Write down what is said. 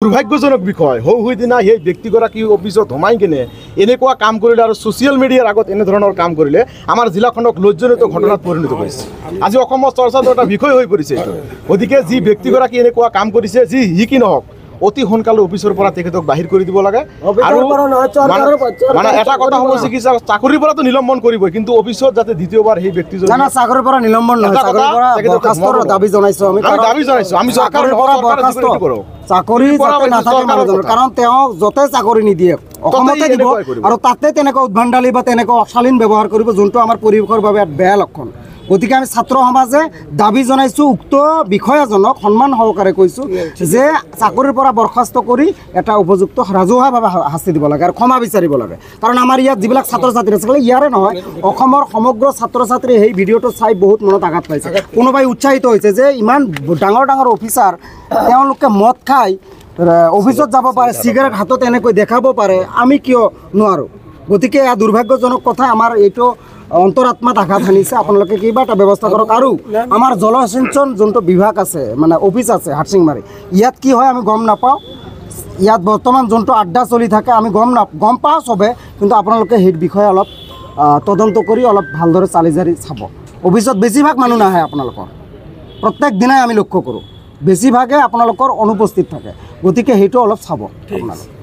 দুৰ্ভাগ্যজনক বিষয় সৌদিনা সেই ব্যক্তিগৰাকী অফিচত সোমাই কিনে এনেকুৱা কাম কৰিলে আৰু ছ'চিয়েল মিডিয়াৰ আগত এনেধৰণৰ কাম কৰিলে আমাৰ জিলাখনক লজ্জনীয় ঘটনাত পৰিণত কৰিছে। আজি অসমৰ চৰ্চাটো এটা বিষয় হৈ পৰিছে। গতিকে যি ব্যক্তিগৰাকী এনেকুৱা কাম কৰিছে, যি কি নহওক অতি সোনকালে অফিচৰ পৰা তেখেতক বাহিৰ কৰি দিব লাগে। আৰু মানে এটা কথা হ'ব চিকিৎসা চাকৰিৰ পৰাতো নিলম্বন কৰিবই, কিন্তু অফিচত যাতে দ্বিতীয়বাৰ সেই ব্যক্তিজন চাকৰিৰ পৰা নিলম্বন নহয়, দাবী জনাইছো আমি চৰকাৰৰ পৰা বৰখাস্ত চাকৰি যাতে নাথাকে মানুহজনৰ, কাৰণ তেওঁ য'তে চাকৰি নিদিয়ে অসমতে দিব আৰু তাতে তেনেকুৱা উদ্ভণ্ডালি বা তেনেকুৱা অশালীন ব্যৱহাৰ কৰিব, যোনটো আমাৰ পৰিৱেশৰ বাবে বেয়া লক্ষণ। গতিকে আমি ছাত্ৰ সমাজে দাবী জনাইছোঁ, উক্ত বিষয়াজনক সন্মান সহকাৰে কৈছোঁ যে চাকৰিৰ পৰা বৰখাস্ত কৰি এটা উপযুক্ত ৰাজহুৱাভাৱে শাস্তি দিব লাগে আৰু ক্ষমা বিচাৰিব লাগে। কাৰণ আমাৰ ইয়াত যিবিলাক ছাত্ৰ ছাত্ৰী আছে, ইয়াৰে নহয় অসমৰ সমগ্ৰ ছাত্ৰ ছাত্ৰী সেই ভিডিঅ'টো চাই বহুত মনত আঘাত পাইছে। কোনোবাই উৎসাহিত হৈছে যে ইমান ডাঙৰ ডাঙৰ অফিচাৰ তেওঁলোকে মদ খাই অফিচত যাব পাৰে, চিগাৰেট হাতত এনেকৈ দেখাব পাৰে, আমি কিয় নোৱাৰোঁ? গতিকে এয়া দুৰ্ভাগ্যজনক কথা। আমাৰ এইটো অন্তৰাত্মাত আঘাত সানিছে। আপোনালোকে কিবা এটা ব্যৱস্থা কৰক। আৰু আমাৰ জলসিঞ্চন যোনটো বিভাগ আছে, মানে অফিচ আছে হাৰচিংমাৰী, ইয়াত কি হয় আমি গম নাপাওঁ। ইয়াত বৰ্তমান যোনটো আড্ডা চলি থাকে আমি গম পাওঁ চবে, কিন্তু আপোনালোকে সেই বিষয়ে অলপ তদন্ত কৰি অলপ ভালদৰে চালি জাৰি চাব। অফিচত বেছিভাগ মানুহ নাহে আপোনালোকৰ, প্ৰত্যেক দিনাই আমি লক্ষ্য কৰোঁ, বেছিভাগে আপোনালোকৰ অনুপস্থিত থাকে। গতিকে সেইটো অলপ চাব আপোনালোকে।